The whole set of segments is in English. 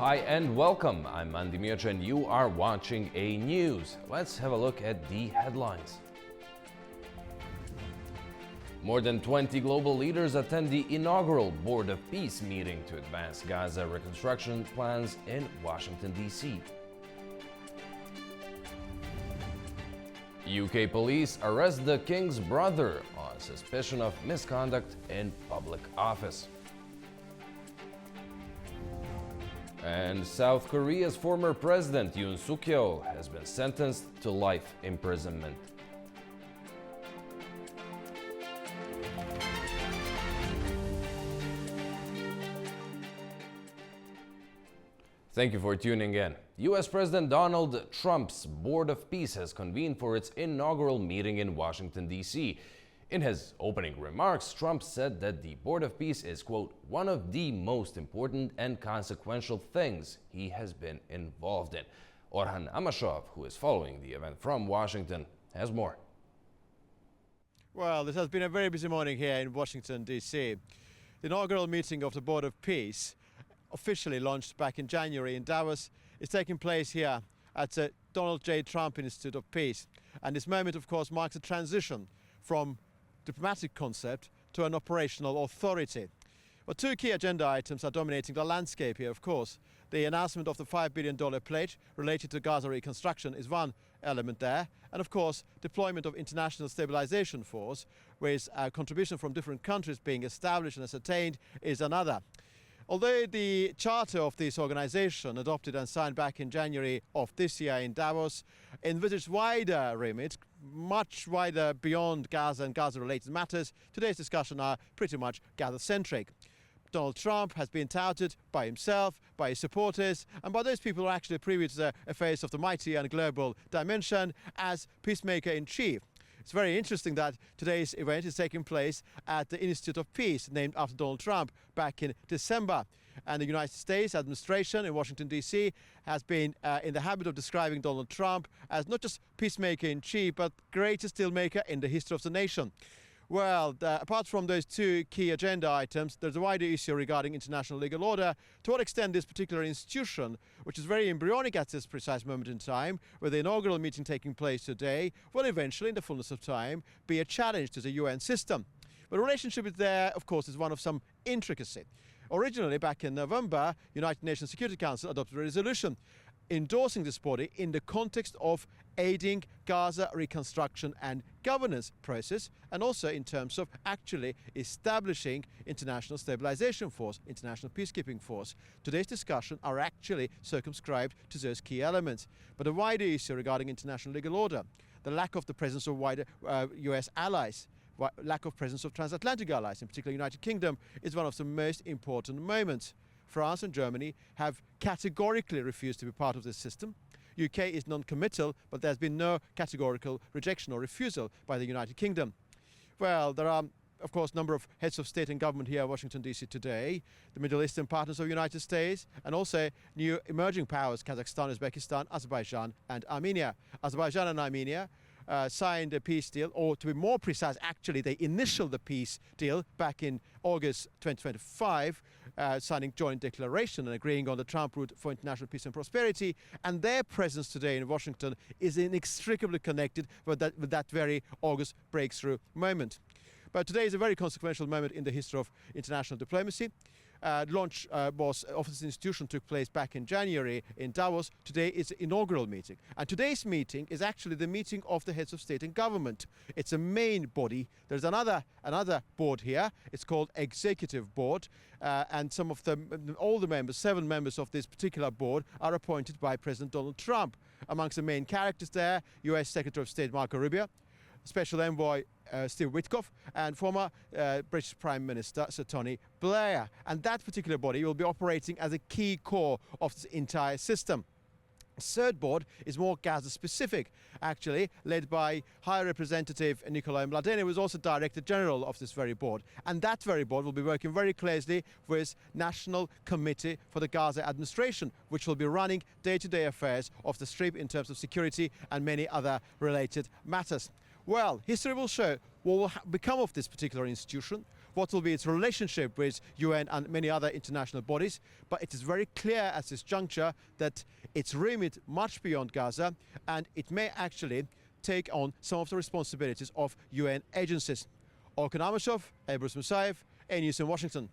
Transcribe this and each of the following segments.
Hi and welcome. I'm Andy Mircha and you are watching A News. Let's have a look at the headlines. More than 20 global leaders attend the inaugural Board of Peace meeting to advance Gaza reconstruction plans in Washington, D.C. UK police arrest the king's brother on suspicion of misconduct in public office. And South Korea's former president Yoon Suk-yeol has been sentenced to life imprisonment. Thank you for tuning in. U.S. President Donald Trump's Board of Peace has convened for its inaugural meeting in Washington, D.C. In his opening remarks, Trump said that the Board of Peace is, quote, one of the most important and consequential things he has been involved in. Orhan Amashov, who is following the event from Washington, has more. Well, this has been a very busy morning here in Washington, D.C. The inaugural meeting of the Board of Peace, officially launched back in January in Davos, is taking place here at the Donald J. Trump Institute of Peace. And this moment, of course, marks a transition from diplomatic concept to an operational authority. But two key agenda items are dominating the landscape here, of course. The announcement of the $5 billion pledge related to Gaza reconstruction is one element there. And of course, deployment of international stabilization force, with a contribution from different countries being established and ascertained, is another. Although the charter of this organization, adopted and signed back in January of this year in Davos, envisages wider remit, much wider beyond Gaza and Gaza-related matters, today's discussion are pretty much Gaza-centric. Donald Trump has been touted by himself, by his supporters, and by those people who are actually privy to the affairs of the mighty and global dimension as peacemaker-in-chief. It's very interesting that today's event is taking place at the Institute of Peace, named after Donald Trump, back in December. And the United States administration in Washington, D.C. has been in the habit of describing Donald Trump as not just peacemaker-in-chief, but greatest deal-maker in the history of the nation. Well, apart from those two key agenda items, there's a wider issue regarding international legal order. To what extent this particular institution, which is very embryonic at this precise moment in time, with the inaugural meeting taking place today, will eventually, in the fullness of time, be a challenge to the UN system. But the relationship there, of course, is one of some intricacy. Originally, back in November, United Nations Security Council adopted a resolution endorsing this body in the context of aiding Gaza reconstruction and governance process, and also in terms of actually establishing international stabilization force, international peacekeeping force. Today's discussion are actually circumscribed to those key elements. But a wider issue regarding international legal order, the lack of the presence of wider US allies, lack of presence of transatlantic allies, in particular United Kingdom, is one of the most important moments. France and Germany have categorically refused to be part of this system. UK is non-committal, but there's been no categorical rejection or refusal by the United Kingdom. Well, there are, of course, a number of heads of state and government here in Washington, D.C. today, the Middle Eastern partners of the United States, and also new emerging powers, Kazakhstan, Uzbekistan, Azerbaijan, and Armenia. Azerbaijan and Armenia signed a peace deal, or to be more precise, actually they initialed the peace deal back in August 2025, signing joint declaration and agreeing on the Trump route for international peace and prosperity. And their presence today in Washington is inextricably connected with that very August breakthrough moment. But today is a very consequential moment in the history of international diplomacy. Launch of this institution took place back in January in Davos. Today is the inaugural meeting. And today's meeting is actually the meeting of the heads of state and government. It's a main body. There's another board here. It's called Executive Board. And some of all the members, 7 members of this particular board, are appointed by President Donald Trump. Amongst the main characters there, U.S. Secretary of State Marco Rubio, Special Envoy Steve Witkoff, and former British Prime Minister Sir Tony Blair. And that particular body will be operating as a key core of this entire system. The third board is more Gaza-specific, actually, led by High Representative Nikolai Mladenov, who is also Director General of this very board. And that very board will be working very closely with National Committee for the Gaza Administration, which will be running day-to-day affairs of the Strip in terms of security and many other related matters. Well, history will show what will become of this particular institution, what will be its relationship with UN and many other international bodies. But it is very clear at this juncture that its remit much beyond Gaza, and it may actually take on some of the responsibilities of UN agencies. Orkan Amashov, Ebros Musayev, A-News in Washington.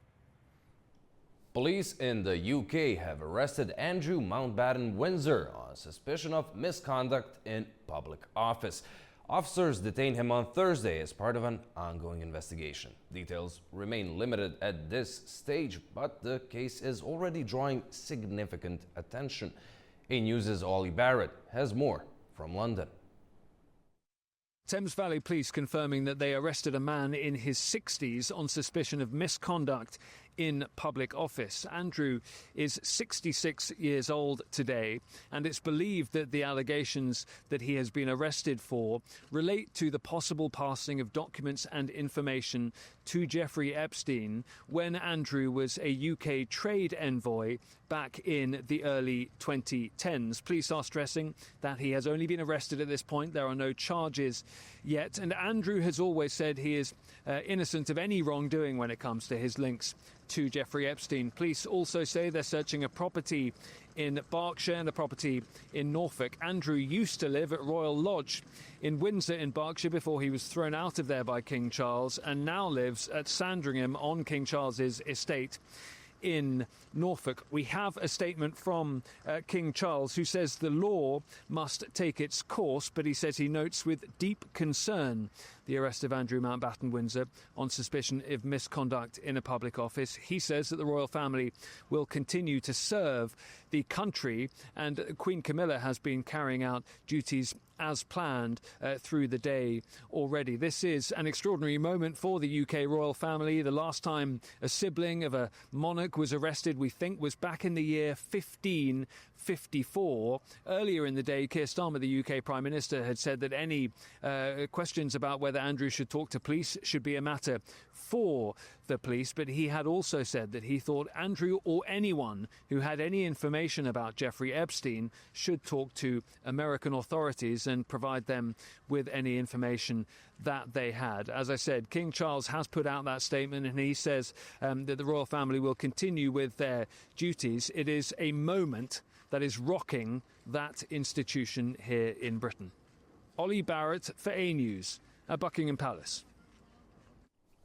Police in the UK have arrested Andrew Mountbatten Windsor on suspicion of misconduct in public office. Officers detained him on Thursday as part of an ongoing investigation. Details remain limited at this stage, but the case is already drawing significant attention. A-News' Ollie Barrett has more from London. Thames Valley Police confirming that they arrested a man in his 60s on suspicion of misconduct in public office. Andrew is 66 years old today, and it's believed that the allegations that he has been arrested for relate to the possible passing of documents and information to Jeffrey Epstein when Andrew was a UK trade envoy back in the early 2010s. Police are stressing that he has only been arrested at this point. There are no charges yet, and Andrew has always said he is innocent of any wrongdoing when it comes to his links to Jeffrey Epstein. Police also say they're searching a property in Berkshire and a property in Norfolk. Andrew used to live at Royal Lodge in Windsor in Berkshire before he was thrown out of there by King Charles, and now lives at Sandringham on King Charles's estate in Norfolk. We have a statement from King Charles, who says the law must take its course, but he says he notes with deep concern the arrest of Andrew Mountbatten Windsor on suspicion of misconduct in a public office. He says that the royal family will continue to serve the country, and Queen Camilla has been carrying out duties as planned through the day already. This is an extraordinary moment for the UK royal family. The last time a sibling of a monarch was arrested, we think, was back in the year 1554. Earlier in the day, Keir Starmer, the UK Prime Minister, had said that any questions about whether Andrew should talk to police should be a matter for the police, but he had also said that he thought Andrew or anyone who had any information about Jeffrey Epstein should talk to American authorities and provide them with any information that they had. As I said, King Charles has put out that statement, and he says that the royal family will continue with their duties. It is a moment that is rocking that institution here in Britain. Ollie Barrett for A-News at Buckingham Palace.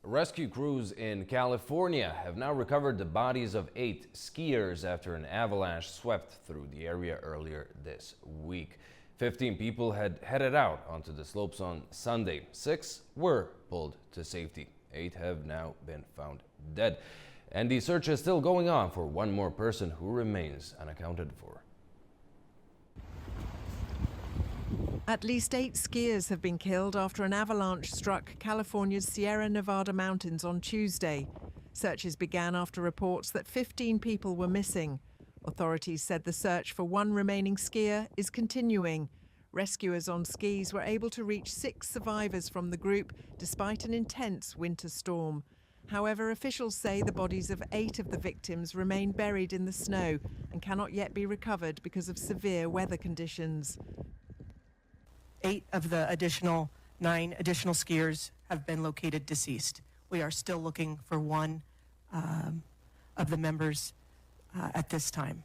Rescue crews in California have now recovered the bodies of 8 skiers after an avalanche swept through the area earlier this week. 15 people had headed out onto the slopes on Sunday. 6 were pulled to safety. 8 have now been found dead. And the search is still going on for one more person who remains unaccounted for. At least 8 skiers have been killed after an avalanche struck California's Sierra Nevada mountains on Tuesday. Searches began after reports that 15 people were missing. Authorities said the search for one remaining skier is continuing. Rescuers on skis were able to reach 6 survivors from the group despite an intense winter storm. However, officials say the bodies of 8 of the victims remain buried in the snow and cannot yet be recovered because of severe weather conditions. 8 of the 9 additional skiers have been located deceased. We are still looking for one of the members at this time.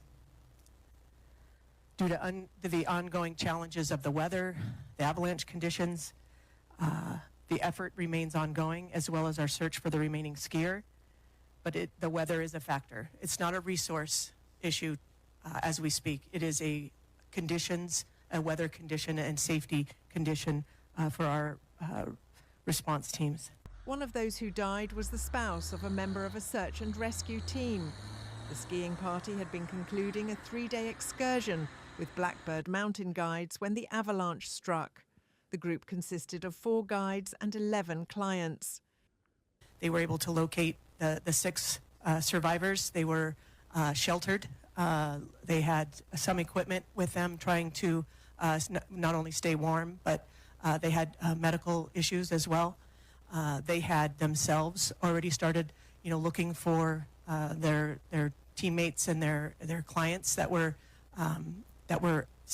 Due to the ongoing challenges of the weather, the avalanche conditions, the effort remains ongoing, as well as our search for the remaining skier. But the weather is a factor. It's not a resource issue as we speak. It is a weather condition and safety condition for our response teams. One of those who died was the spouse of a member of a search and rescue team. The skiing party had been concluding a 3-day excursion with Blackbird mountain guides when the avalanche struck. The group consisted of 4 guides and 11 clients. They were able to locate the 6 survivors. They were sheltered. They had some equipment with them trying to not only stay warm, but they had medical issues as well. They had themselves already started, looking for their teammates and their clients that were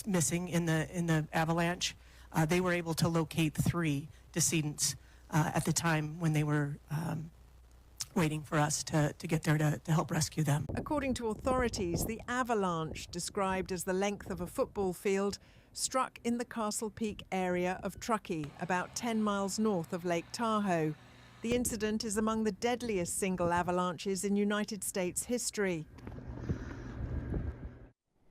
missing in the avalanche. They were able to locate 3 decedents at the time when they were waiting for us to get there to help rescue them. According to authorities, the avalanche, described as the length of a football field, struck in the Castle Peak area of Truckee, about 10 miles north of Lake Tahoe. The incident is among the deadliest single avalanches in United States history.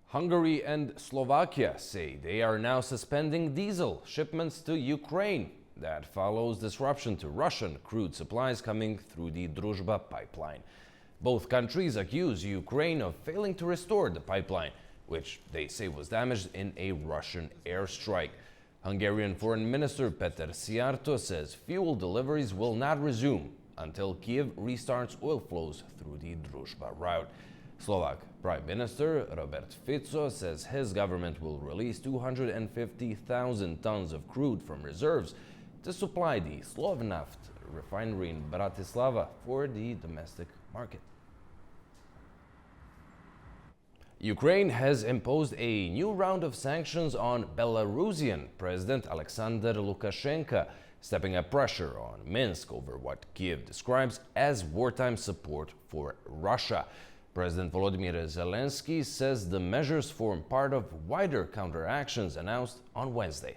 Hungary and Slovakia say they are now suspending diesel shipments to Ukraine. That follows disruption to Russian crude supplies coming through the Druzhba pipeline. Both countries accuse Ukraine of failing to restore the pipeline, which they say was damaged in a Russian airstrike. Hungarian Foreign Minister Peter Szijjártó says fuel deliveries will not resume until Kiev restarts oil flows through the Druzhba route. Slovak Prime Minister Robert Fico says his government will release 250,000 tons of crude from reserves to supply the Slovnaft refinery in Bratislava for the domestic market. Ukraine has imposed a new round of sanctions on Belarusian President Alexander Lukashenko, stepping up pressure on Minsk over what Kiev describes as wartime support for Russia. President Volodymyr Zelensky says the measures form part of wider counteractions announced on Wednesday.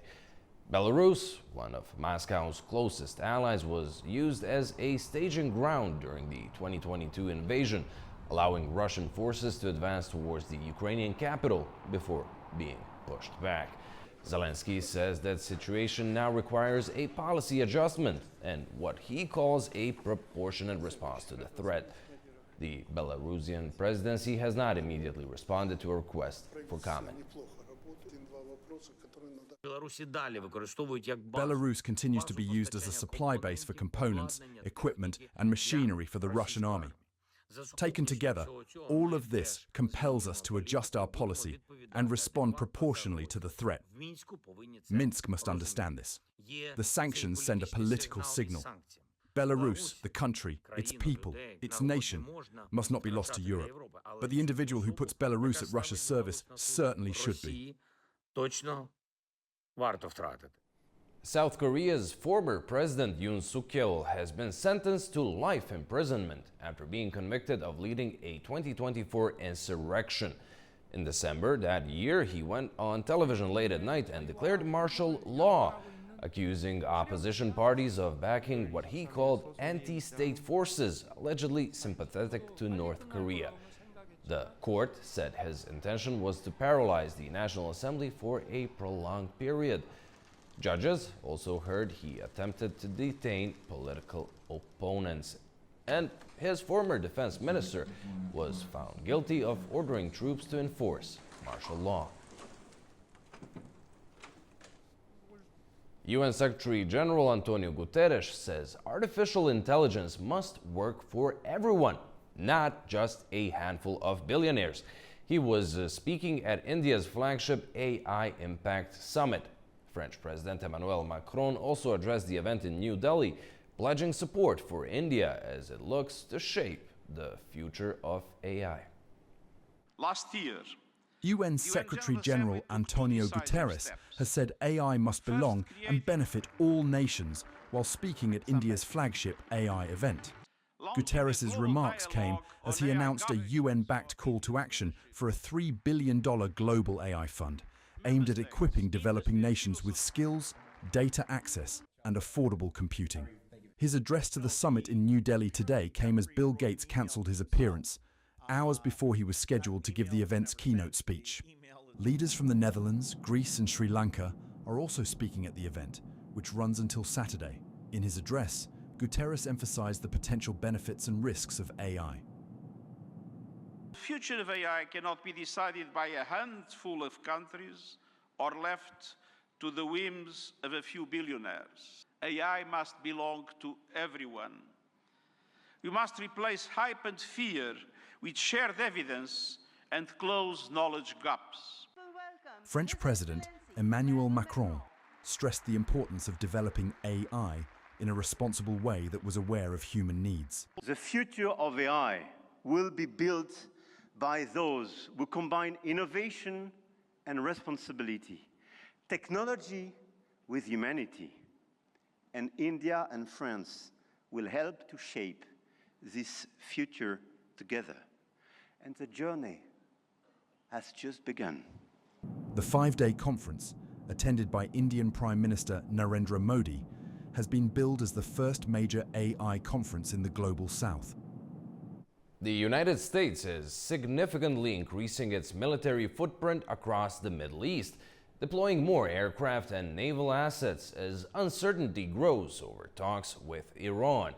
Belarus, one of Moscow's closest allies, was used as a staging ground during the 2022 invasion, allowing Russian forces to advance towards the Ukrainian capital before being pushed back. Zelensky says that situation now requires a policy adjustment and what he calls a proportionate response to the threat. The Belarusian presidency has not immediately responded to a request for comment. Belarus continues to be used as a supply base for components, equipment, and machinery for the Russian army. Taken together, all of this compels us to adjust our policy and respond proportionally to the threat. Minsk must understand this. The sanctions send a political signal. Belarus, the country, its people, its nation, must not be lost to Europe. But the individual who puts Belarus at Russia's service certainly should be. South Korea's former president Yoon Suk-yeol has been sentenced to life imprisonment after being convicted of leading a 2024 insurrection. In December that year, he went on television late at night and declared martial law, accusing opposition parties of backing what he called anti-state forces, allegedly sympathetic to North Korea. The court said his intention was to paralyze the National Assembly for a prolonged period. Judges also heard he attempted to detain political opponents. And his former defense minister was found guilty of ordering troops to enforce martial law. UN Secretary General Antonio Guterres says artificial intelligence must work for everyone, not just a handful of billionaires. He was speaking at India's flagship AI Impact Summit. French President Emmanuel Macron also addressed the event in New Delhi, pledging support for India as it looks to shape the future of AI. Last year, UN Secretary General Antonio Guterres has said AI must belong and benefit all nations while speaking at India's flagship AI event. Guterres' remarks came as he announced a UN-backed call to action for a $3 billion global AI fund aimed at equipping developing nations with skills, data access, and affordable computing. His address to the summit in New Delhi today came as Bill Gates cancelled his appearance, hours before he was scheduled to give the event's keynote speech. Leaders from the Netherlands, Greece, and Sri Lanka are also speaking at the event, which runs until Saturday. In his address, Guterres emphasized the potential benefits and risks of AI. the future of AI cannot be decided by a handful of countries or left to the whims of a few billionaires. AI must belong to everyone. We must replace hype and fear with shared evidence and close knowledge gaps. French President Emmanuel Macron stressed the importance of developing AI in a responsible way that was aware of human needs. The future of AI will be built by those who combine innovation and responsibility, technology with humanity. And India and France will help to shape this future together. And the journey has just begun. The 5-day conference, attended by Indian Prime Minister Narendra Modi, has been billed as the first major AI conference in the global south. The United States is significantly increasing its military footprint across the Middle East, deploying more aircraft and naval assets as uncertainty grows over talks with Iran.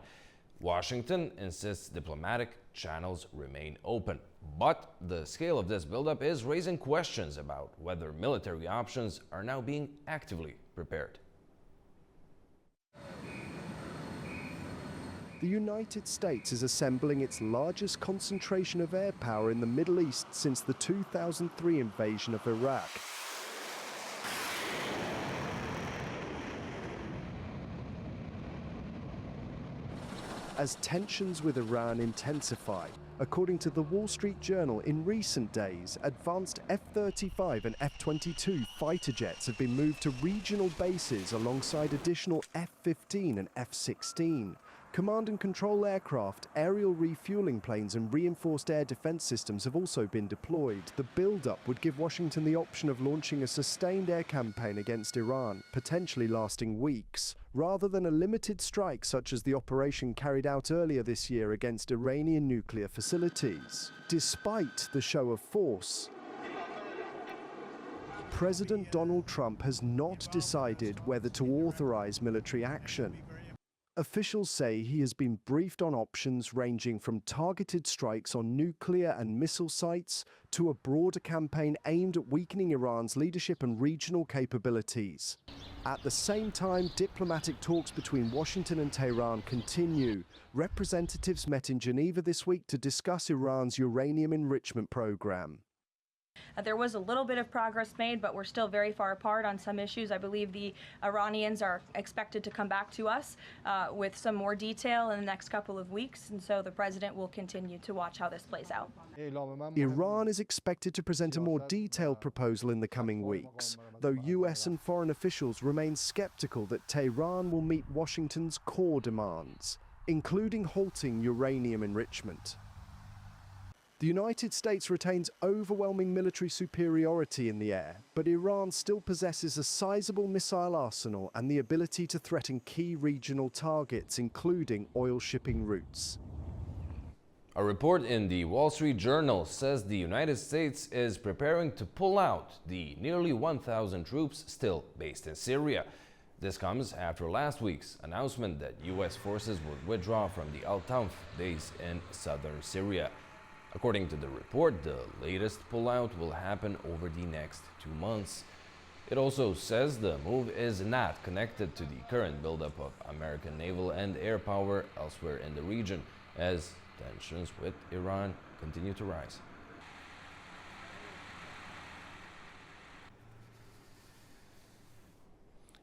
Washington insists diplomatic channels remain open. But the scale of this buildup is raising questions about whether military options are now being actively prepared. The United States is assembling its largest concentration of air power in the Middle East since the 2003 invasion of Iraq. As tensions with Iran intensify, according to the Wall Street Journal, in recent days, advanced F-35 and F-22 fighter jets have been moved to regional bases alongside additional F-15 and F-16. Command and control aircraft, aerial refueling planes and reinforced air defense systems have also been deployed. The build-up would give Washington the option of launching a sustained air campaign against Iran, potentially lasting weeks, rather than a limited strike such as the operation carried out earlier this year against Iranian nuclear facilities. Despite the show of force, President Donald Trump has not decided whether to authorize military action. Officials say he has been briefed on options ranging from targeted strikes on nuclear and missile sites to a broader campaign aimed at weakening Iran's leadership and regional capabilities. At the same time, diplomatic talks between Washington and Tehran continue. Representatives met in Geneva this week to discuss Iran's uranium enrichment program. There was a little bit of progress made, but we're still very far apart on some issues. I believe the Iranians are expected to come back to us with some more detail in the next couple of weeks, and so the president will continue to watch how this plays out. Iran is expected to present a more detailed proposal in the coming weeks, though US and foreign officials remain skeptical that Tehran will meet Washington's core demands, including halting uranium enrichment. The United States retains overwhelming military superiority in the air, but Iran still possesses a sizable missile arsenal and the ability to threaten key regional targets, including oil shipping routes. A report in the Wall Street Journal says the United States is preparing to pull out the nearly 1,000 troops still based in Syria. This comes after last week's announcement that U.S. forces would withdraw from the Al-Tanf base in southern Syria. According to the report, the latest pullout will happen over the next 2 months. It also says the move is not connected to the current buildup of American naval and air power elsewhere in the region, as tensions with Iran continue to rise.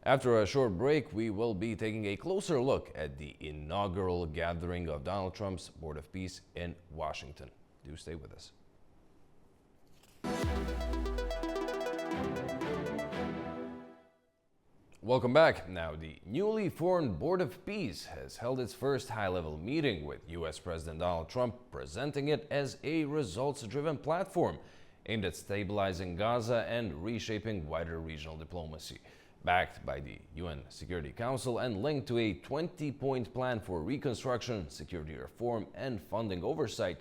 After a short break, we will be taking a closer look at the inaugural gathering of Donald Trump's Board of Peace in Washington. Do stay with us. Welcome back. Now, the newly formed Board of Peace has held its first high-level meeting with U.S. President Donald Trump, presenting it as a results-driven platform aimed at stabilizing Gaza and reshaping wider regional diplomacy. Backed by the UN Security Council and linked to a 20-point plan for reconstruction, security reform, and funding oversight,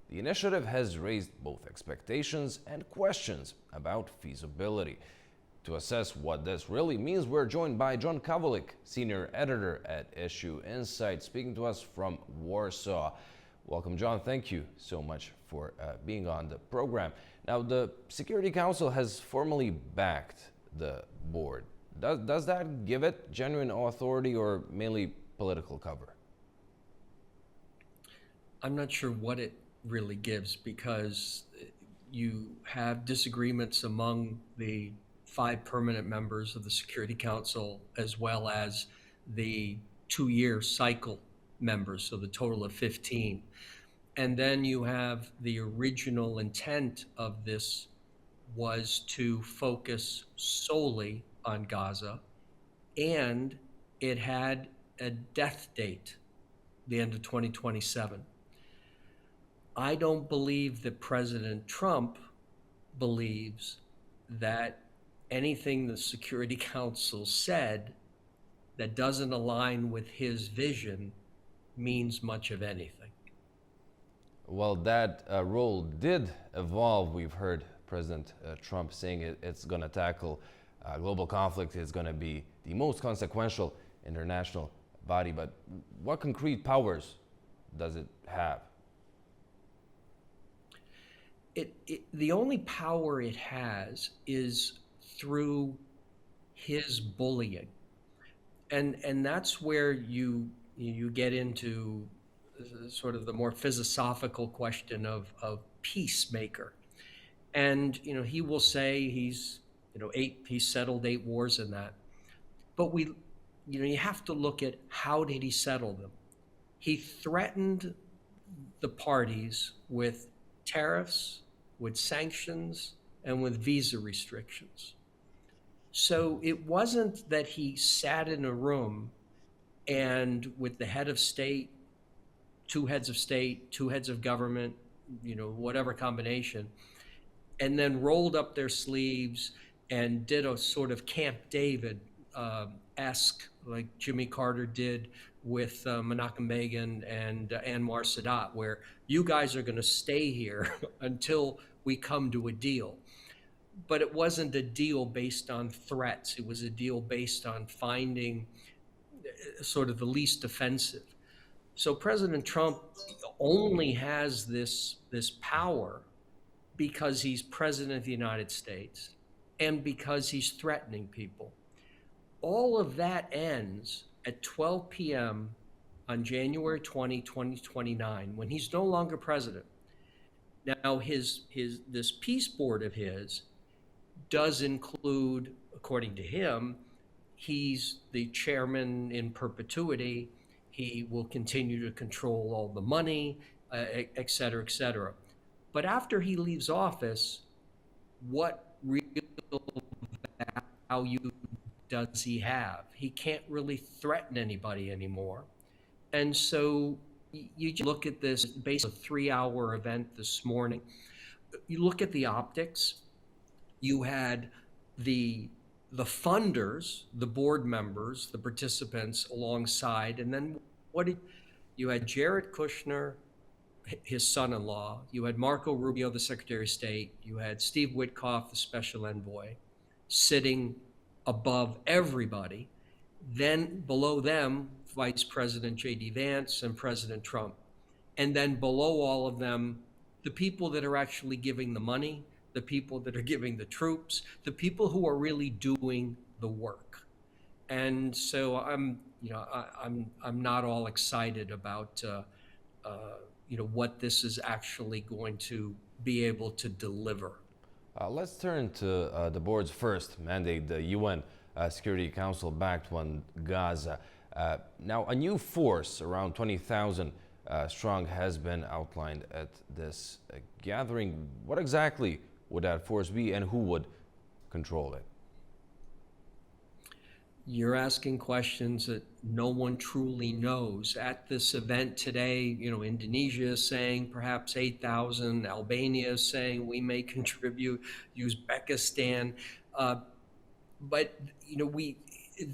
the initiative has raised both expectations and questions about feasibility. To assess what this really means, we're joined by John Kavalik, senior editor at Issue Insight, speaking to us from Warsaw. Welcome, John. Thank you so much for being on the program. Now, the Security Council has formally backed the board. Does that give it genuine authority or mainly political cover? I'm not sure what it really gives, because you have disagreements among the 5 permanent members of the Security Council, as well as the 2-year cycle members, so the total of 15. And then you have the original intent of this was to focus solely on Gaza, and it had a death date the end of 2027. I don't believe that President Trump believes that anything the Security Council said that doesn't align with his vision means much of anything. Well, that role did evolve. We've heard President Trump saying it's going to tackle global conflict. It's going to be the most consequential international body. But what concrete powers does it have? The only power it has is through his bullying. And that's where you get into sort of the more philosophical question of peacemaker. And he will say he's settled 8 wars in that. But you have to look at how did he settle them. He threatened the parties with tariffs, with sanctions, and with visa restrictions. So it wasn't that he sat in a room and with the head of state, 2 heads of state, 2 heads of government, whatever combination, and then rolled up their sleeves and did a sort of Camp David-esque, like Jimmy Carter did with Menachem Begin and Anwar Sadat, where you guys are going to stay here until we come to a deal. But it wasn't a deal based on threats. It was a deal based on finding sort of the least offensive. So President Trump only has this power because he's president of the United States and because he's threatening people. All of that ends at 12 p.m. on January 20, 2029, when he's no longer president. Now, this peace board of his does include, according to him, he's the chairman in perpetuity. He will continue to control all the money, et cetera, et cetera. But after he leaves office, what real value does he have? He can't really threaten anybody anymore. And so you look at this, basically a 3-hour event this morning. You look at the optics. You had the funders, the board members, the participants alongside, and then you had Jared Kushner, his son-in-law, you had Marco Rubio, the Secretary of State, you had Steve Witkoff, the special envoy, sitting above everybody. Then below them, Vice President J.D. Vance and President Trump. And then below all of them, the people that are actually giving the money, the people that are giving the troops, the people who are really doing the work. And so I'm not all excited about what this is actually going to be able to deliver. Let's turn to the board's first mandate, the UN Security Council backed one, Gaza. Now, a new force around 20,000 strong has been outlined at this gathering. What exactly would that force be, and who would control it? You're asking questions that no one truly knows. At this event today, Indonesia is saying perhaps 8,000, Albania is saying we may contribute, Uzbekistan. But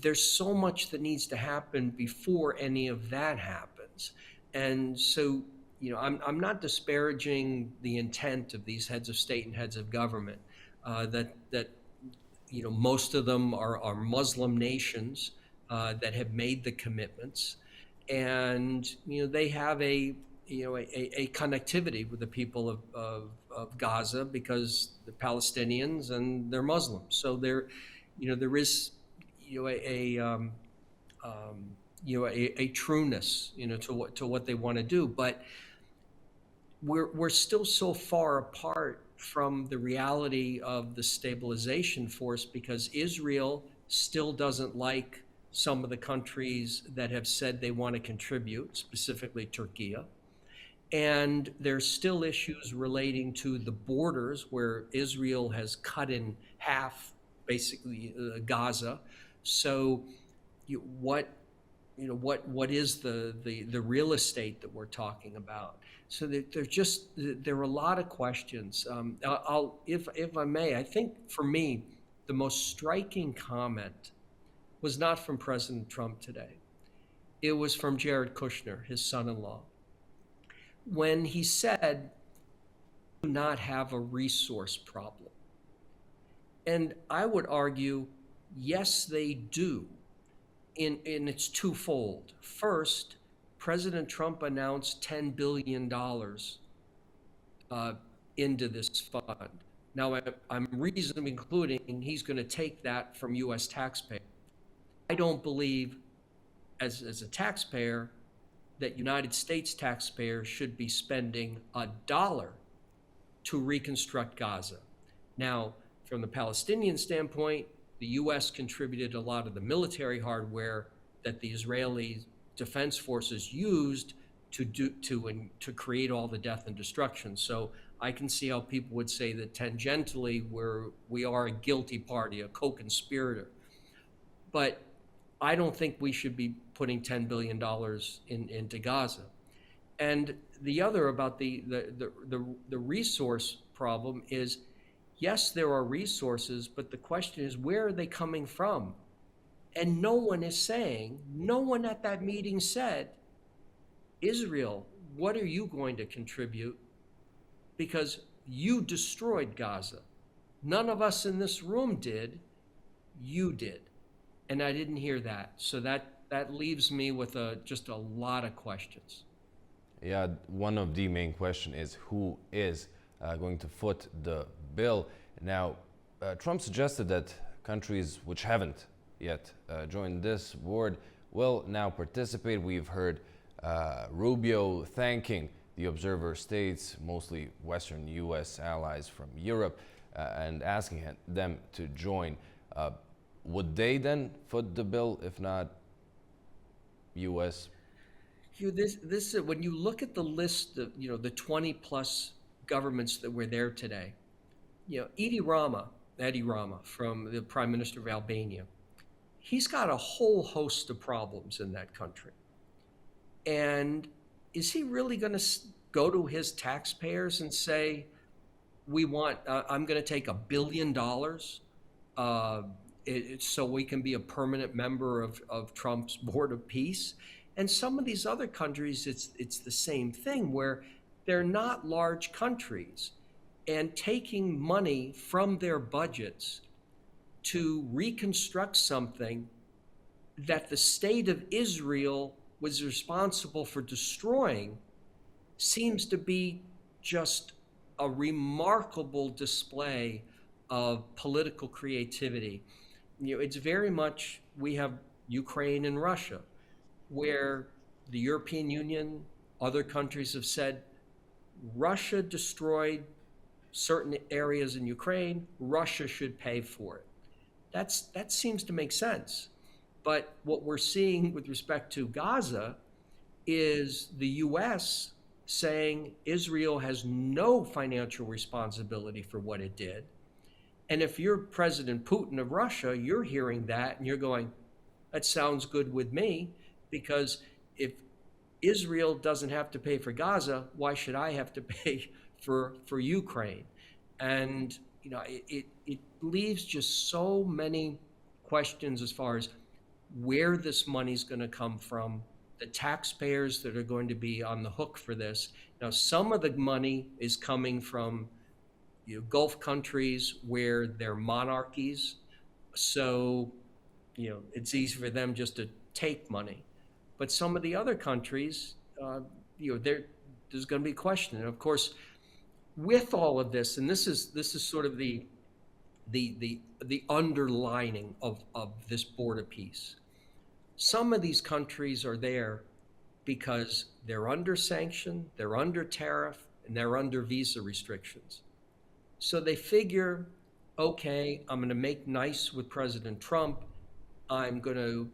there's so much that needs to happen before any of that happens. And so, I'm not disparaging the intent of these heads of state and heads of government, that most of them are Muslim nations that have made the commitments, and they have a connectivity with the people of Gaza because they're Palestinians and they're Muslims. So there is a trueness to what they want to do, but we're still so far apart from the reality of the stabilization force because Israel still doesn't like some of the countries that have said they want to contribute, specifically Turkey. And there's still issues relating to the borders where Israel has cut in half, basically, Gaza. So what what is the real estate that we're talking about? So that there are a lot of questions. If I may, I think for me, the most striking comment was not from President Trump today. It was from Jared Kushner, his son-in-law, when he said, "Do not have a resource problem." And I would argue, yes, they do. And it's twofold. First, President Trump announced $10 billion into this fund. Now, I'm reasonably concluding he's going to take that from U.S. taxpayers. I don't believe, as a taxpayer, that United States taxpayers should be spending $1 to reconstruct Gaza. Now, from the Palestinian standpoint, the U.S. contributed a lot of the military hardware that the Israeli defense forces used to create all the death and destruction. So I can see how people would say that tangentially we are a guilty party, a co-conspirator. But I don't think we should be putting $10 billion into Gaza. And the other about the resource problem is, yes, there are resources, but the question is, where are they coming from? And no one at that meeting said, Israel, what are you going to contribute? Because you destroyed Gaza. None of us in this room did. You did. And I didn't hear that. So that leaves me with just a lot of questions. Yeah, one of the main questions is who is going to foot the bill. Now, Trump suggested that countries which haven't yet joined this board will now participate. We've heard Rubio thanking the observer states, mostly Western U.S. allies from Europe, and asking them to join. Would they then foot the bill, if not U.S.? This when you look at the list of the 20 plus governments that were there today, Edi Rama from the Prime Minister of Albania, he's got a whole host of problems in that country. And is he really going to go to his taxpayers and say, I'm going to take $1 billion so we can be a permanent member of Trump's Board of Peace? And some of these other countries, it's the same thing, where they're not large countries, and taking money from their budgets to reconstruct something that the state of Israel was responsible for destroying seems to be just a remarkable display of political creativity. It's very much, we have Ukraine and Russia, where the European Union, other countries have said, Russia destroyed certain areas in Ukraine, Russia should pay for it. That seems to make sense. But what we're seeing with respect to Gaza is the U.S. saying Israel has no financial responsibility for what it did. And if you're President Putin of Russia, you're hearing that and you're going, that sounds good with me, because if Israel doesn't have to pay for Gaza, why should I have to pay for Ukraine? And it leaves just so many questions as far as where this money's going to come from, the taxpayers that are going to be on the hook for this. Now, some of the money is coming from Gulf countries where they're monarchies, so it's easy for them just to take money. But some of the other countries, there's going to be a question. And of course, with all of this, and this is sort of the underlining of this Board of Peace. Some of these countries are there because they're under sanction, they're under tariff, and they're under visa restrictions. So they figure, okay, I'm going to make nice with President Trump. I'm going to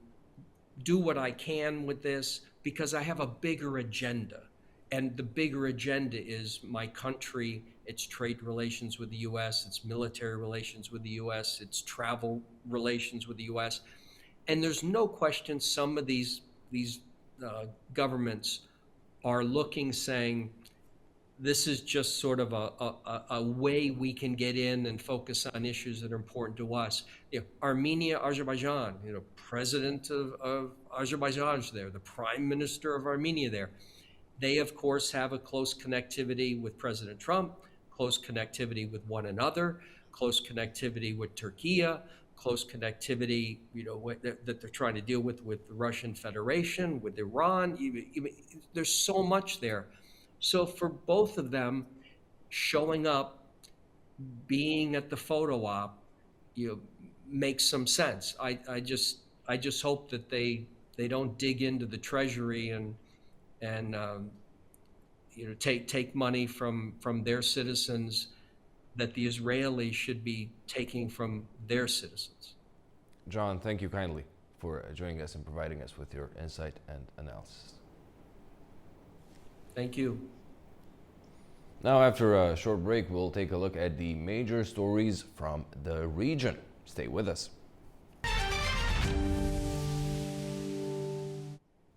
do what I can with this because I have a bigger agenda. And the bigger agenda is my country, its trade relations with the U.S., its military relations with the U.S., its travel relations with the U.S. And there's no question some of these governments are looking, saying, this is just sort of a way we can get in and focus on issues that are important to us. Armenia, Azerbaijan, president of Azerbaijan is there, the prime minister of Armenia there. They, of course, have a close connectivity with President Trump, close connectivity with one another, close connectivity with Turkey, close connectivity, that they're trying to deal with the Russian Federation, with Iran. There's so much there. So for both of them, showing up, being at the photo op, makes some sense. I just hope that they don't dig into the treasury and take money from their citizens that the Israelis should be taking from their citizens. John, thank you kindly for joining us and providing us with your insight and analysis. Thank you. Now, after a short break, we'll take a look at the major stories from the region. Stay with us.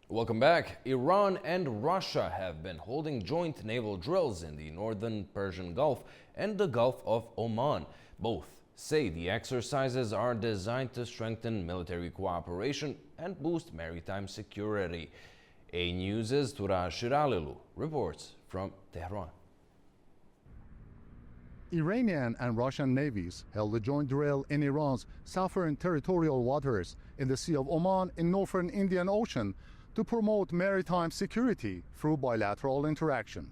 Welcome back. Iran and Russia have been holding joint naval drills in the northern Persian Gulf and the Gulf of Oman. Both say the exercises are designed to strengthen military cooperation and boost maritime security. A News' Tura Shiralilu reports from Tehran. Iranian and Russian navies held a joint drill in Iran's southern territorial waters in the Sea of Oman in northern Indian Ocean to promote maritime security through bilateral interaction.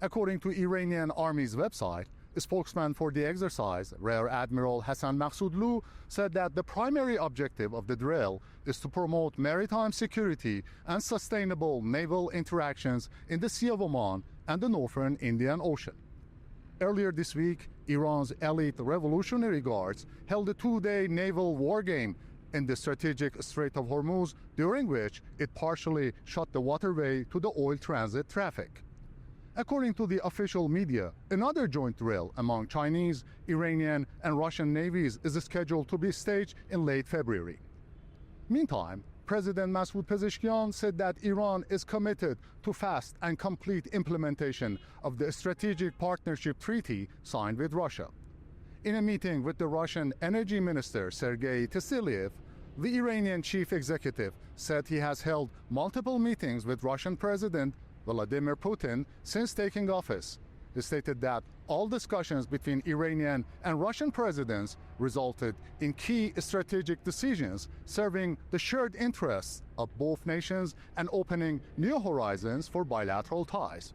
According to Iranian Army's website, a spokesman for the exercise, Rear Admiral Hassan Maksudlu, said that the primary objective of the drill is to promote maritime security and sustainable naval interactions in the Sea of Oman and the northern Indian Ocean. Earlier this week, Iran's elite Revolutionary Guards held a two-day naval war game in the strategic Strait of Hormuz, during which it partially shut the waterway to the oil transit traffic. According to the official media, another joint drill among Chinese, Iranian, and Russian navies is scheduled to be staged in late February. Meantime, President Masoud Pezeshkian said that Iran is committed to fast and complete implementation of the Strategic Partnership Treaty signed with Russia. In a meeting with the Russian Energy Minister Sergei Tesiliev, the Iranian chief executive said he has held multiple meetings with Russian President Vladimir Putin since taking office. He stated that all discussions between Iranian and Russian presidents resulted in key strategic decisions serving the shared interests of both nations and opening new horizons for bilateral ties.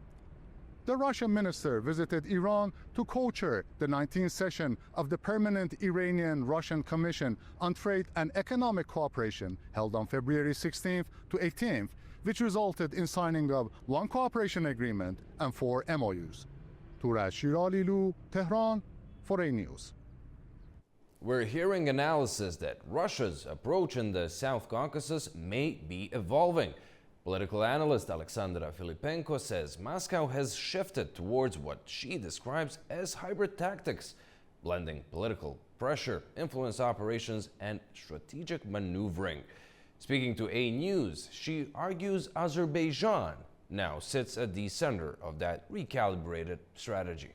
The Russian minister visited Iran to co-chair the 19th session of the Permanent Iranian-Russian Commission on Trade and Economic Cooperation held on February 16th to 18th, which resulted in signing of one cooperation agreement and 4 MOUs. Tura Shiralilu, Tehran, for A News. We're hearing analysis that Russia's approach in the South Caucasus may be evolving. Political analyst Alexandra Filipenko says Moscow has shifted towards what she describes as hybrid tactics, blending political pressure, influence operations, and strategic maneuvering. Speaking to A News, she argues Azerbaijan now sits at the center of that recalibrated strategy.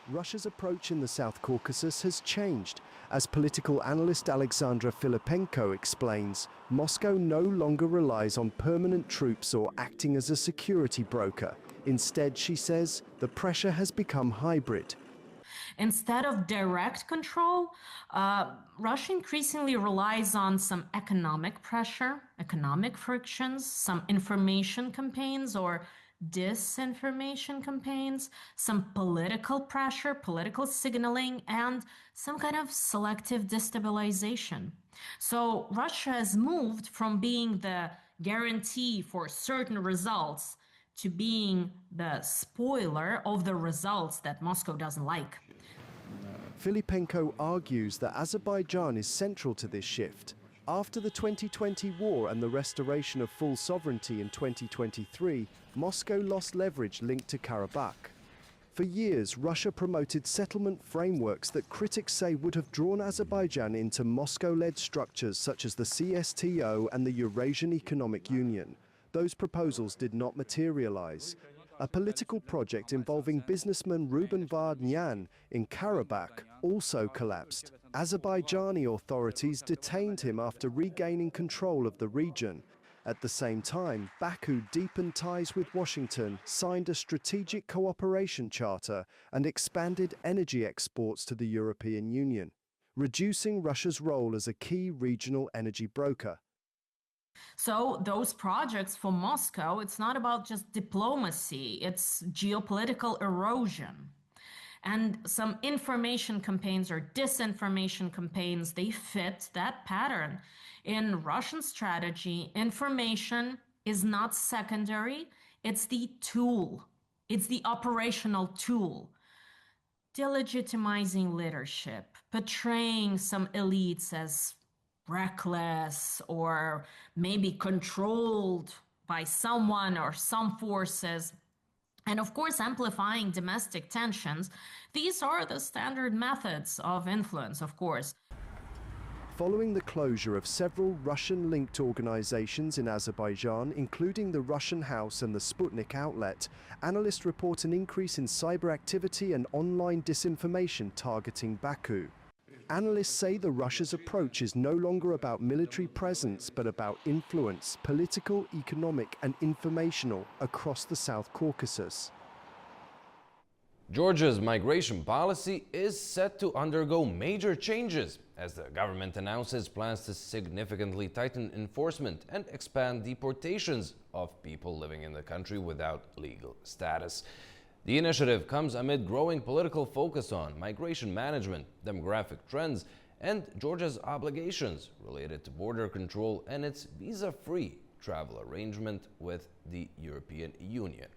Russia's approach in the South Caucasus has changed. As political analyst Alexandra Filipenko explains, Moscow no longer relies on permanent troops or acting as a security broker. Instead, she says, the pressure has become hybrid. Instead of direct control, Russia increasingly relies on some economic pressure, economic frictions, some information campaigns or disinformation campaigns, some political pressure, political signaling, and some kind of selective destabilization. So Russia has moved from being the guarantee for certain results to being the spoiler of the results that Moscow doesn't like. Filipenko argues that Azerbaijan is central to this shift. After the 2020 war and the restoration of full sovereignty in 2023, Moscow lost leverage linked to Karabakh. For years, Russia promoted settlement frameworks that critics say would have drawn Azerbaijan into Moscow-led structures such as the CSTO and the Eurasian Economic Union. Those proposals did not materialize. A political project involving businessman Ruben Vardanyan in Karabakh also collapsed. Azerbaijani authorities detained him after regaining control of the region. At the same time, Baku deepened ties with Washington, signed a strategic cooperation charter, and expanded energy exports to the European Union, reducing Russia's role as a key regional energy broker. So those projects for Moscow, it's not about just diplomacy, it's geopolitical erosion. And some information campaigns or disinformation campaigns, they fit that pattern. In Russian strategy, information is not secondary, it's the tool. It's the operational tool. Delegitimizing leadership, portraying some elites as reckless or maybe controlled by someone or some forces, and of course amplifying domestic tensions. These are the standard methods of influence, of course. Following the closure of several Russian-linked organizations in Azerbaijan, including the Russian House and the Sputnik outlet, analysts report an increase in cyber activity and online disinformation targeting Baku. Analysts say the Russia's approach is no longer about military presence, but about influence, political, economic, and informational across the South Caucasus. Georgia's migration policy is set to undergo major changes as the government announces plans to significantly tighten enforcement and expand deportations of people living in the country without legal status. The initiative comes amid growing political focus on migration management, demographic trends, and Georgia's obligations related to border control and its visa-free travel arrangement with the European Union.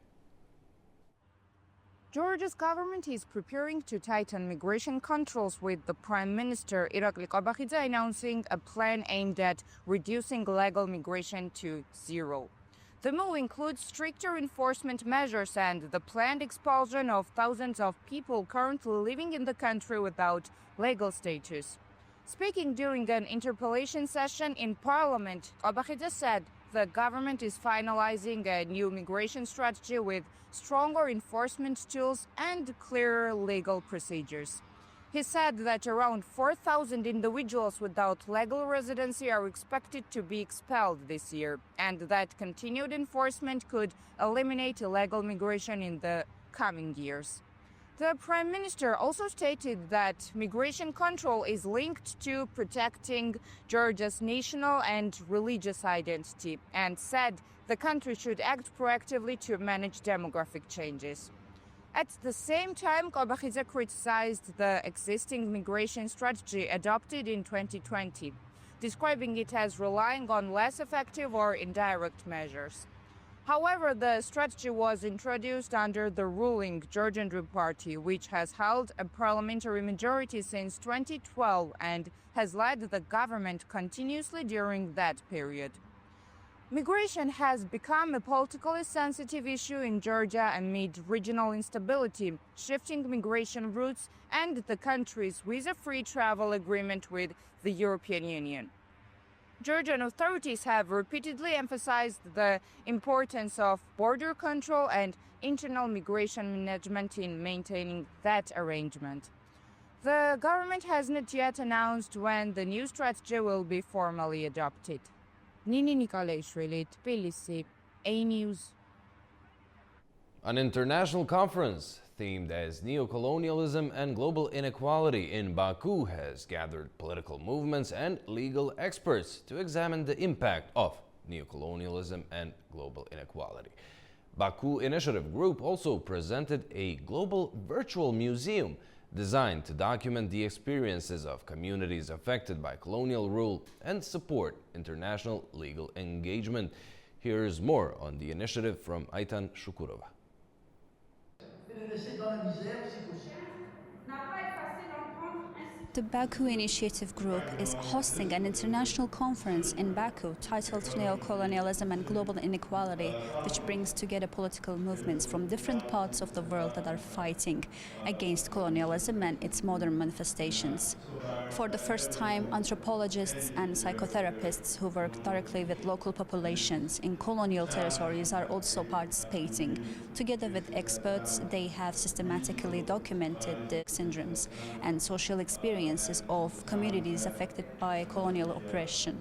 Georgia's government is preparing to tighten migration controls, with the Prime Minister Irakli Kobakhidze announcing a plan aimed at reducing illegal migration to zero. The move includes stricter enforcement measures and the planned expulsion of thousands of people currently living in the country without legal status. Speaking during an interpellation session in Parliament, Kobakhidze said the government is finalizing a new migration strategy with stronger enforcement tools and clearer legal procedures. He said that around 4,000 individuals without legal residency are expected to be expelled this year, and that continued enforcement could eliminate illegal migration in the coming years. The Prime Minister also stated that migration control is linked to protecting Georgia's national and religious identity, and said the country should act proactively to manage demographic changes. At the same time, Kobakhidze criticized the existing migration strategy adopted in 2020, describing it as relying on less effective or indirect measures. However, the strategy was introduced under the ruling Georgian Dream Party, which has held a parliamentary majority since 2012 and has led the government continuously during that period. Migration has become a politically sensitive issue in Georgia amid regional instability, shifting migration routes, and the country's visa-free travel agreement with the European Union. Georgian authorities have repeatedly emphasized the importance of border control and internal migration management in maintaining that arrangement. The government has not yet announced when the new strategy will be formally adopted. Nini Nikolaishvili, Tbilisi, A-News. An international conference themed as neocolonialism and global inequality in Baku has gathered political movements and legal experts to examine the impact of neocolonialism and global inequality. Baku Initiative Group also presented a global virtual museum designed to document the experiences of communities affected by colonial rule and support international legal engagement. Here's more on the initiative from Aytan Shukurova. The Baku Initiative Group is hosting an international conference in Baku titled Neocolonialism and Global Inequality, which brings together political movements from different parts of the world that are fighting against colonialism and its modern manifestations. For the first time, anthropologists and psychotherapists who work directly with local populations in colonial territories are also participating. Together with experts, they have systematically documented the syndromes and social experiences of communities affected by colonial oppression.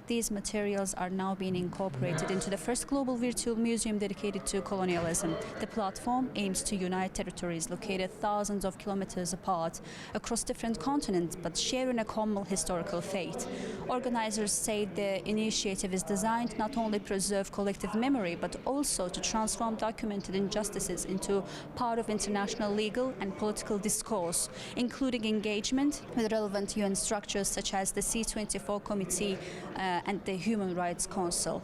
These materials are now being incorporated into the first global virtual museum dedicated to colonialism. The platform aims to unite territories located thousands of kilometers apart across different continents but sharing a common historical fate. Organizers say the initiative is designed not only to preserve collective memory but also to transform documented injustices into part of international legal and political discourse, including engagement with relevant UN structures such as the C24 Committee and the Human Rights Council.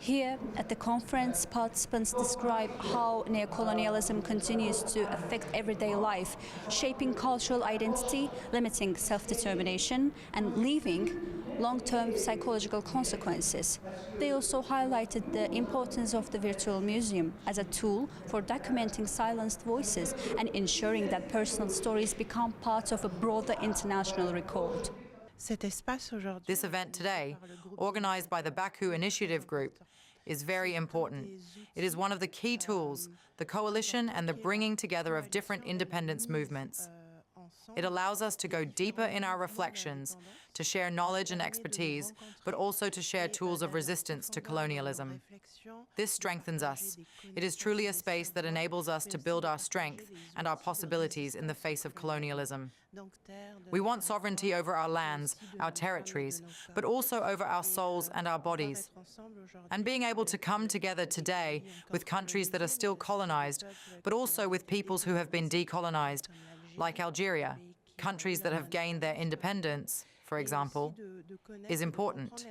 Here at the conference, participants describe how neocolonialism continues to affect everyday life, shaping cultural identity, limiting self-determination, and leaving long-term psychological consequences. They also highlighted the importance of the virtual museum as a tool for documenting silenced voices and ensuring that personal stories become part of a broader international record. This event today, organized by the Baku Initiative Group, is very important. It is one of the key tools, the coalition and the bringing together of different independence movements. It allows us to go deeper in our reflections, to share knowledge and expertise, but also to share tools of resistance to colonialism. This strengthens us. It is truly a space that enables us to build our strength and our possibilities in the face of colonialism. We want sovereignty over our lands, our territories, but also over our souls and our bodies. And being able to come together today with countries that are still colonized, but also with peoples who have been decolonized, like Algeria, countries that have gained their independence, for example, is important.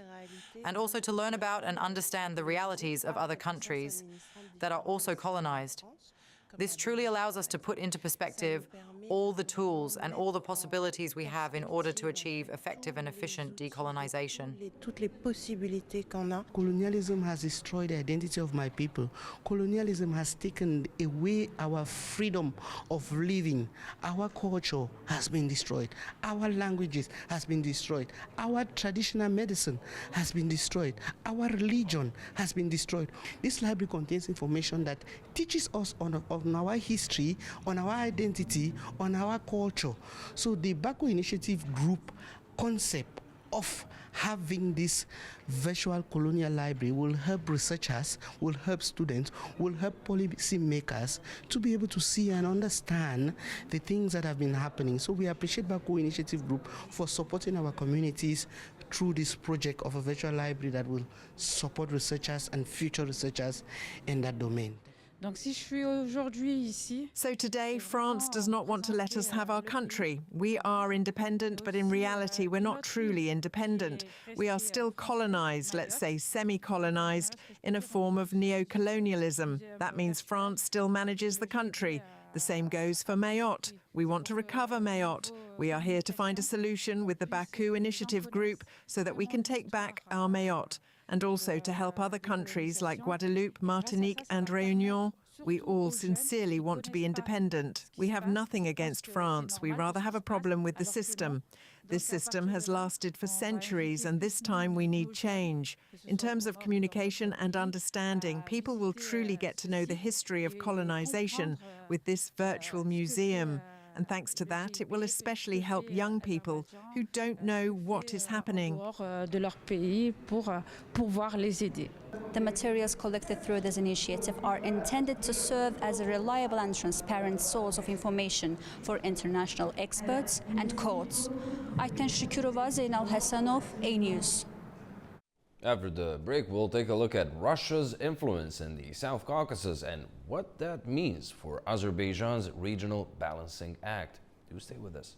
And also to learn about and understand the realities of other countries that are also colonized. This truly allows us to put into perspective all the tools and all the possibilities we have in order to achieve effective and efficient decolonization. Colonialism has destroyed the identity of my people. Colonialism has taken away our freedom of living. Our culture has been destroyed. Our languages has been destroyed. Our traditional medicine has been destroyed. Our religion has been destroyed. This library contains information that teaches us on our history, on our identity, on our culture. So the Baku Initiative Group concept of having this virtual colonial library will help researchers, will help students, will help policy makers to be able to see and understand the things that have been happening. So we appreciate Baku Initiative Group for supporting our communities through this project of a virtual library that will support researchers and future researchers in that domain. So today, France does not want to let us have our country. We are independent, but in reality, we're not truly independent. We are still colonized, let's say semi-colonized, in a form of neo-colonialism. That means France still manages the country. The same goes for Mayotte. We want to recover Mayotte. We are here to find a solution with the Baku Initiative Group so that we can take back our Mayotte, and also to help other countries like Guadeloupe, Martinique and Réunion. We all sincerely want to be independent. We have nothing against France. We rather have a problem with the system. This system has lasted for centuries, and this time we need change. In terms of communication and understanding, people will truly get to know the history of colonization with this virtual museum. And thanks to that, it will especially help young people who don't know what is happening. The materials collected through this initiative are intended to serve as a reliable and transparent source of information for international experts and courts. Ayten Şükürova, Zeynal Hasanov, A-News. After the break, we'll take a look at Russia's influence in the South Caucasus and what that means for Azerbaijan's Regional Balancing Act. Do stay with us.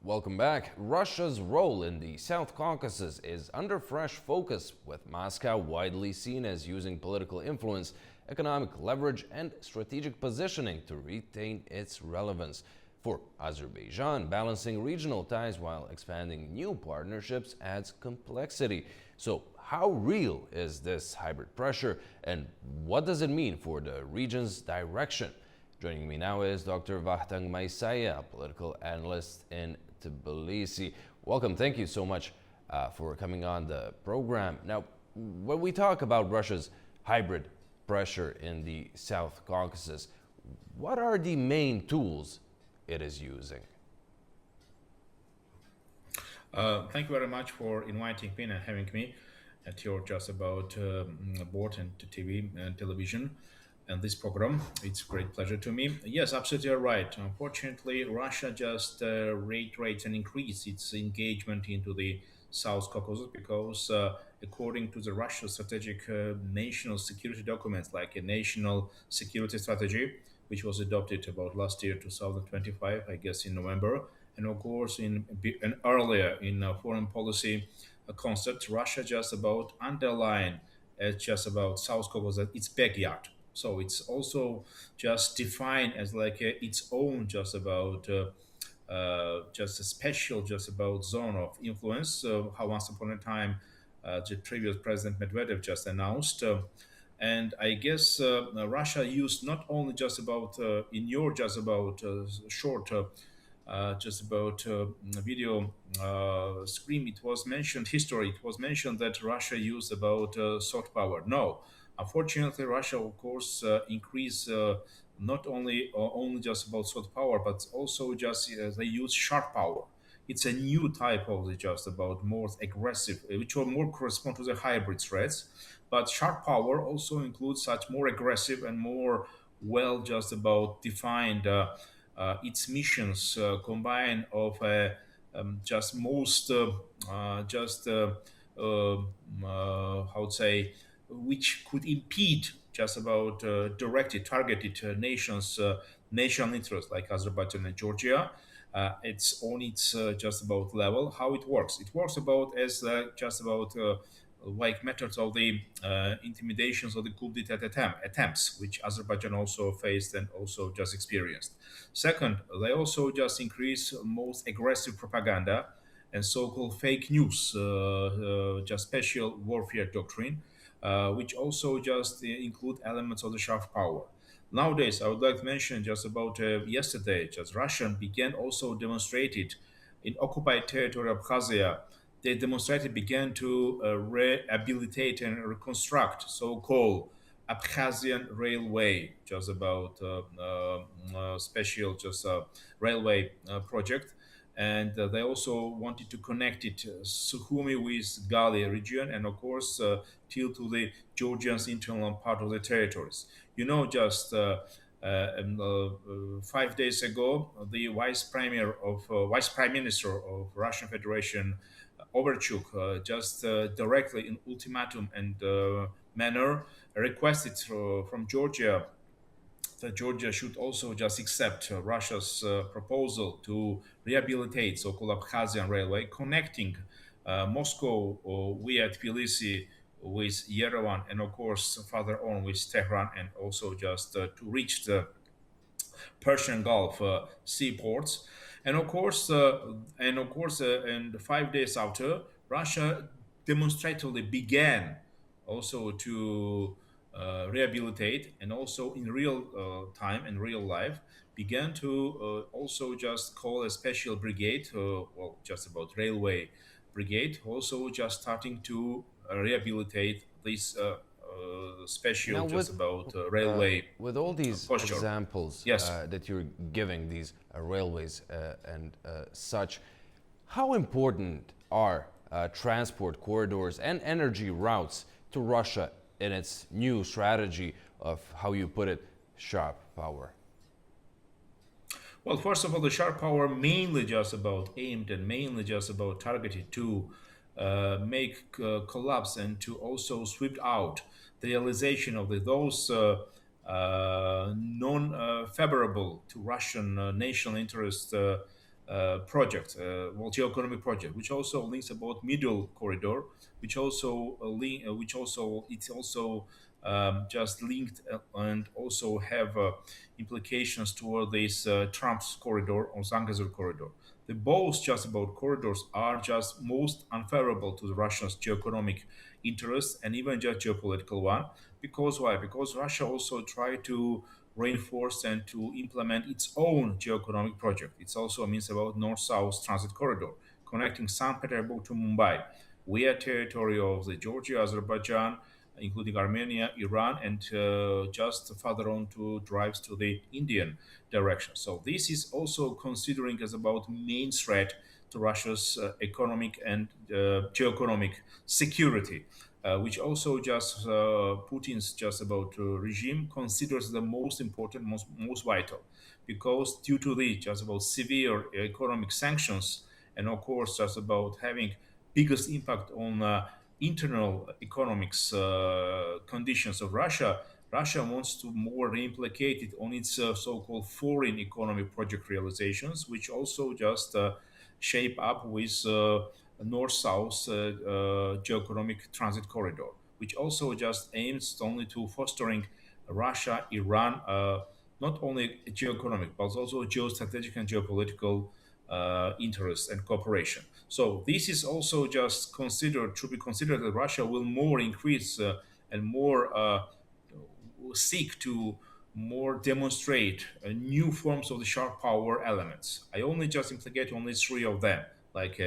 Welcome back. Russia's role in the South Caucasus is under fresh focus, with Moscow widely seen as using political influence, economic leverage, and strategic positioning to retain its relevance. For Azerbaijan, balancing regional ties while expanding new partnerships adds complexity. So, how real is this hybrid pressure, and what does it mean for the region's direction? Joining me now is Dr. Vakhtang Maysaya, a political analyst in Tbilisi. Welcome. Thank you so much for coming on the program. Now, when we talk about Russia's hybrid pressure in the South Caucasus, what are the main tools it is using? Thank you very much for inviting me and having me at your Just About board and TV and television and this program. It's a great pleasure to me. Yes, absolutely right. Unfortunately, Russia just reiterates and increases its engagement into the South Caucasus because according to the Russian strategic national security documents, like a national security strategy, which was adopted about last year, 2025, I guess in November, and of course in earlier in foreign policy concept, Russia just about underline as just about South Caucasus, its backyard. So it's also just defined as like its own just about just a special just about zone of influence. How once upon a time the previous President Medvedev just announced. And I guess Russia used not only just about in your just about short just about video screen, it was mentioned history. It was mentioned that Russia used about soft power. No. Unfortunately, Russia, of course, increased not only just about soft power, but also just they use sharp power. It's a new type of just about more aggressive, which will more correspond to the hybrid threats. But sharp power also includes such more aggressive and more well just about defined its missions combine of just most how to say, which could impede just about directed, targeted nations, national interests like Azerbaijan and Georgia. It's on its just about level. How it works? It works about as just about like methods of the intimidations of the coup d'etat attempts, which Azerbaijan also faced and also just experienced. Second, they also just increase most aggressive propaganda and so-called fake news, just special warfare doctrine, which also just include elements of the sharp power. Nowadays, I would like to mention just about yesterday, just Russian began also demonstrated in occupied territory of Abkhazia. They demonstrated began to rehabilitate and reconstruct so-called Abkhazian railway, just about special just railway project. And they also wanted to connect it Sukhumi with Gali region and of course till to the Georgians' internal part of the territories. You know, just 5 days ago, the Vice Prime Minister of Russian Federation, Overchuk, just directly in ultimatum and manner requested from Georgia that Georgia should also just accept Russia's proposal to rehabilitate so-called Abkhazian railway, connecting Moscow via Tbilisi with Yerevan, and of course further on with Tehran, and also just to reach the Persian Gulf seaports. And of course, and 5 days after, Russia demonstratively began also to rehabilitate, and also in real time and real life began to also just call a special brigade, well, just about railway brigade, also just starting to rehabilitate this special now just about railway. With all these posture. examples Yes. That you're giving, these railways and such, how important are transport corridors and energy routes to Russia in its new strategy of, how you put it, sharp power? Well, first of all, the sharp power mainly just about aimed and mainly just about targeted to make collapse and to also sweep out the realization of those non-favorable to Russian national interest project, geoeconomic project, which also links about middle corridor, which also it's also just linked and also have implications toward this Trump's corridor or Zangezur corridor. The both just about corridors are just most unfavorable to the Russia's geoeconomic interests and even just geopolitical one. Because why? Because Russia also tried to reinforce and to implement its own geoeconomic project. It also means about North-South transit corridor, connecting St. Petersburg to Mumbai, via territory of the Georgia, Azerbaijan, including Armenia, Iran, and just further on to drives to the Indian direction. So this is also considering as about main threat to Russia's economic and geoeconomic security. Which also just Putin's just about regime considers the most important, most vital, because due to the just about severe economic sanctions and of course just about having biggest impact on internal economics conditions of Russia, Russia wants to more reimplicate it on its so-called foreign economic project realizations, which also just shape up with North-South geoeconomic transit corridor, which also just aims only to fostering Russia, Iran, not only geoeconomic, but also geostrategic and geopolitical interests and cooperation. So this is also just should be considered that Russia will more increase and more seek to more demonstrate new forms of the sharp power elements. I only just implicate only three of them, like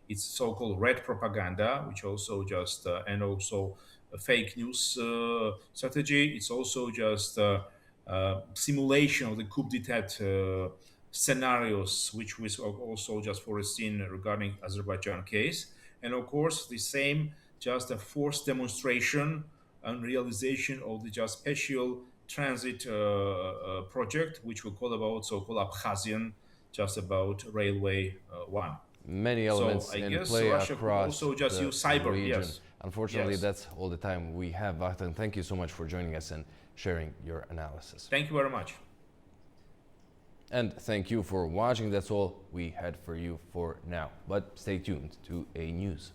it's so-called red propaganda, which also just and also a fake news strategy. It's also just simulation of the coup d'état scenarios, which was also just foreseen regarding Azerbaijan case, and of course the same just a forced demonstration and realization of the just special transit project, which we call about so-called Abkhazian, just about railway one. Many elements so I in guess play Russia across could also just the use cyber. region. Yes. Unfortunately, Yes. that's all the time we have. Vakhtang, thank you so much for joining us and sharing your analysis. Thank you very much. And thank you for watching. That's all we had for you for now. But stay tuned to A News.